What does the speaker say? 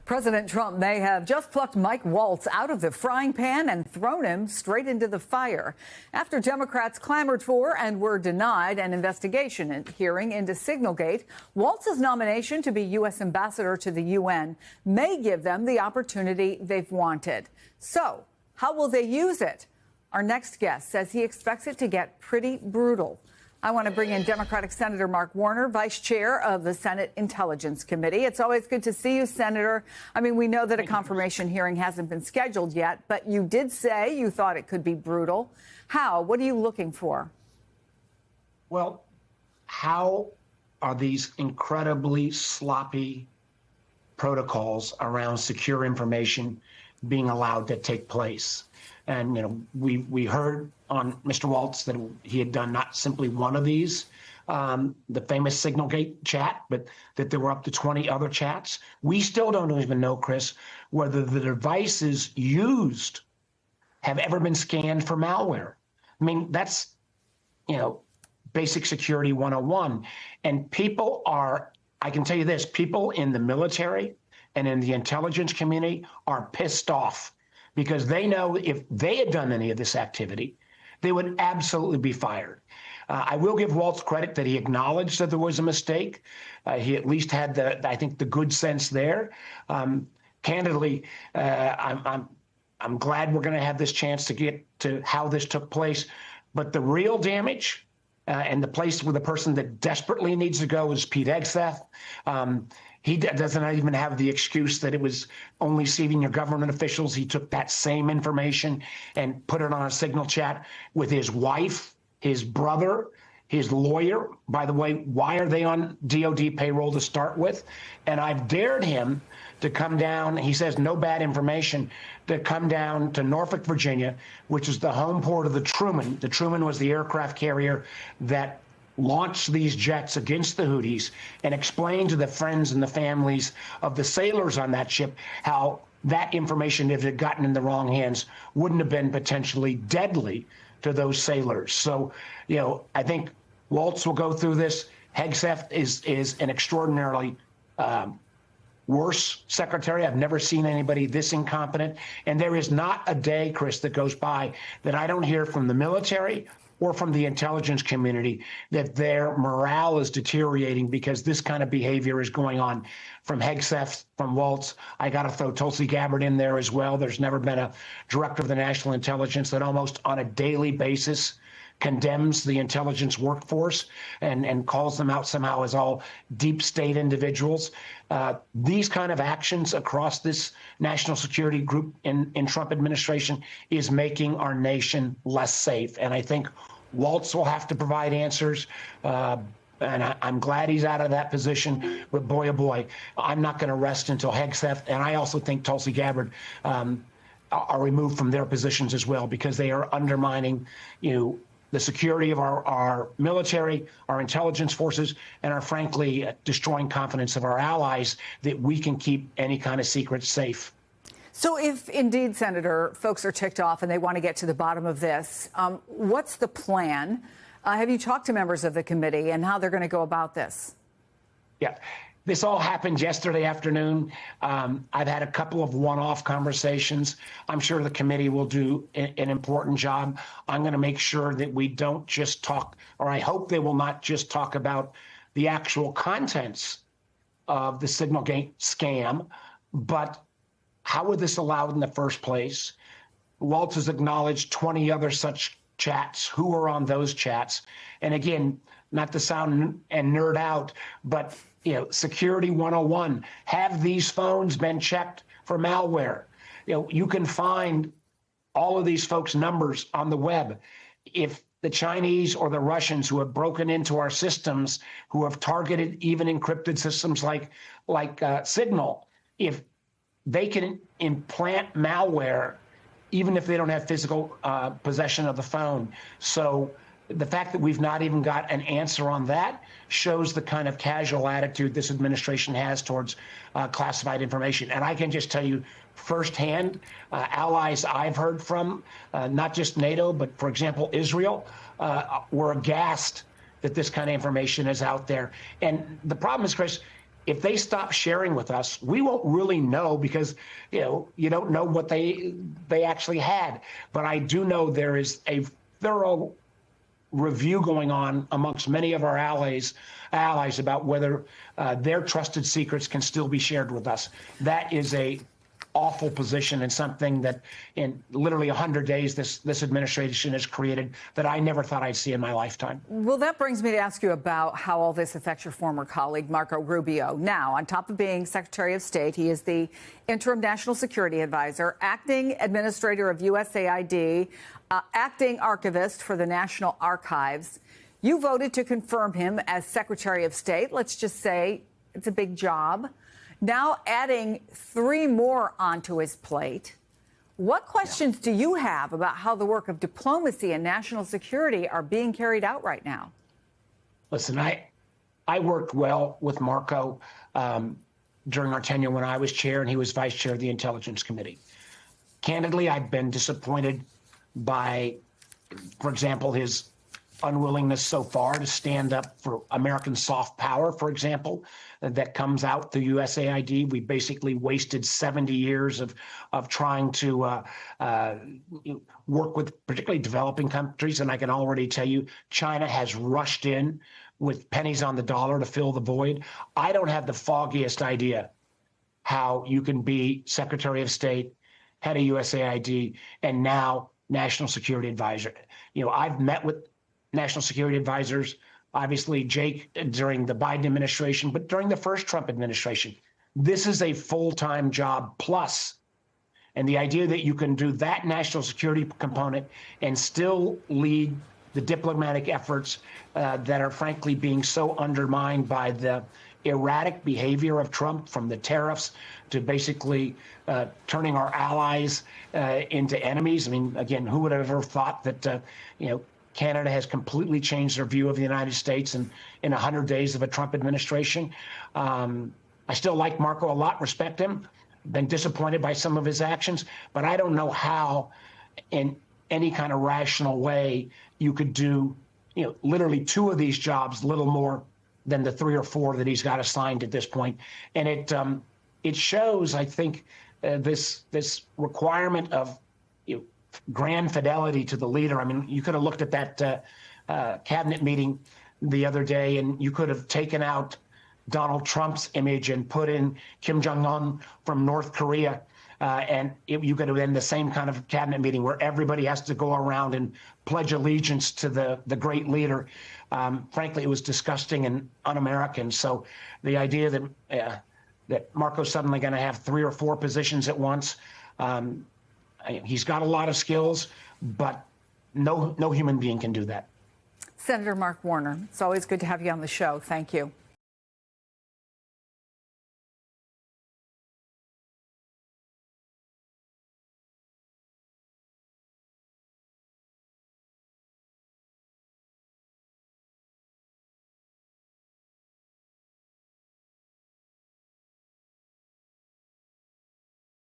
President Trump may have just plucked Mike Waltz out of the frying pan and thrown him straight into the fire. After Democrats clamored for and were denied an investigation and hearing into Signalgate, Waltz's nomination to be U.S. ambassador to the UN may give them the opportunity they've wanted. So, how will they use it? Our next guest says he expects it to get pretty brutal. I want to bring in Democratic Senator Mark Warner, Vice Chair of the Senate Intelligence Committee. It's always good to see you, Senator. I mean, we know that a confirmation hearing hasn't been scheduled yet, but you did say you thought it could be brutal. How? What are you looking for? Well, how are these incredibly sloppy protocols around secure information being allowed to take place? And, you know, we heard on Mr. Waltz that he had done not simply one of these, the famous Signalgate chat, but that there were up to 20 other chats. We still don't even know, Chris, whether the devices used have ever been scanned for malware. I mean, that's, you know, basic security 101. And people are, I can tell you this, people in the military and in the intelligence community are pissed off, because they know if they had done any of this activity, they would absolutely be fired. I will give Waltz credit that he acknowledged that there was a mistake. He at least had the, I think, the good sense there. Candidly, I'm glad we're going to have this chance to get to how this took place. But the real damage and the place where the person that desperately needs to go is Pete Hegseth. He doesn't even have the excuse that it was only senior government officials. He took that same information and put it on a Signal chat with his wife, his brother, his lawyer. By the way, why are they on DOD payroll to start with? And I've dared him to come down, he says no bad information, to come down to Norfolk, Virginia, which is the home port of the Truman. The Truman was the aircraft carrier that launched these jets against the Houthis, and explain to the friends and the families of the sailors on that ship how that information, if it had gotten in the wrong hands, wouldn't have been potentially deadly to those sailors. So, you know, I think Waltz will go through this. Hegseth is an extraordinarily worse secretary. I've never seen anybody this incompetent. And there is not a day, Chris, that goes by that I don't hear from the military or from the intelligence community that their morale is deteriorating because this kind of behavior is going on. From Hegseth, from Waltz, I got to throw Tulsi Gabbard in there as well. There's never been a director of the national intelligence that almost on a daily basis condemns the intelligence workforce and calls them out somehow as all deep state individuals. These kind of actions across this national security group in Trump administration is making our nation less safe. And I think Waltz will have to provide answers. And I'm glad he's out of that position. But boy, oh boy, I'm not going to rest until Hegseth, and I also think Tulsi Gabbard, are removed from their positions as well, because they are undermining, you know, the security of our military, our intelligence forces, and are frankly destroying confidence of our allies that we can keep any kind of secrets safe. So if indeed, Senator, folks are ticked off and they want to get to the bottom of this, what's the plan? Have you talked to members of the committee and how they're going to go about this? Yeah. This all happened yesterday afternoon. I've had a couple of one-off conversations. I'm sure the committee will do an important job. I'm going to make sure that we don't just talk, or I hope they will not just talk about the actual contents of the Signalgate scam, but how was this allowed in the first place? Waltz has acknowledged 20 other such chats. Who are on those chats? And again, not to sound and nerd out, but you know, security 101, have these phones been checked for malware? You know, you can find all of these folks' numbers on the web. If the Chinese or the Russians who have broken into our systems, who have targeted even encrypted systems like Signal, if they can implant malware, even if they don't have physical possession of the phone. So the fact that we've not even got an answer on that shows the kind of casual attitude this administration has towards classified information. And I can just tell you firsthand, allies I've heard from, not just NATO, but for example, Israel, were aghast that this kind of information is out there. And the problem is, Chris, if they stop sharing with us, we won't really know because, you don't know what they actually had. But I do know there is a thorough review going on amongst many of our allies about whether their trusted secrets can still be shared with us. That is a awful position and something that in literally 100 days this administration has created that I never thought I'd see in my lifetime. Well, that brings me to ask you about how all this affects your former colleague, Marco Rubio. Now, on top of being Secretary of State, he is the interim national security advisor, acting administrator of USAID, acting archivist for the National Archives. You voted to confirm him as Secretary of State. Let's just say it's a big job. Now adding 3 more onto his plate. What questions do you have about how the work of diplomacy and national security are being carried out right now? Listen, I worked well with Marco during our tenure when I was chair and he was vice chair of the Intelligence Committee. Candidly, I've been disappointed by, for example, his unwillingness so far to stand up for American soft power, for example, that comes out through USAID. We basically wasted 70 years of trying to work with particularly developing countries. And I can already tell you, China has rushed in with pennies on the dollar to fill the void. I don't have the foggiest idea how you can be Secretary of State, head of USAID, and now National Security Advisor. I've met with national security advisors, obviously Jake during the Biden administration, but during the first Trump administration. This is a full-time job plus. And the idea that you can do that national security component and still lead the diplomatic efforts that are frankly being so undermined by the erratic behavior of Trump, from the tariffs to basically turning our allies into enemies. I mean, again, who would have ever thought that, Canada has completely changed their view of the United States in 100 days of a Trump administration. I still like Marco a lot, respect him, been disappointed by some of his actions, but I don't know how in any kind of rational way you could do, literally 2 of these jobs, little more than the 3 or 4 that he's got assigned at this point. And it shows, I think, this requirement of, grand fidelity to the leader. I mean, you could have looked at that cabinet meeting the other day, and you could have taken out Donald Trump's image and put in Kim Jong-un from North Korea, and you could have been the same kind of cabinet meeting where everybody has to go around and pledge allegiance to the great leader. Frankly, it was disgusting and un-American. So the idea that Marco's suddenly going to have 3 or 4 positions at once, he's got a lot of skills, but no human being can do that. Senator Mark Warner, it's always good to have you on the show. Thank you.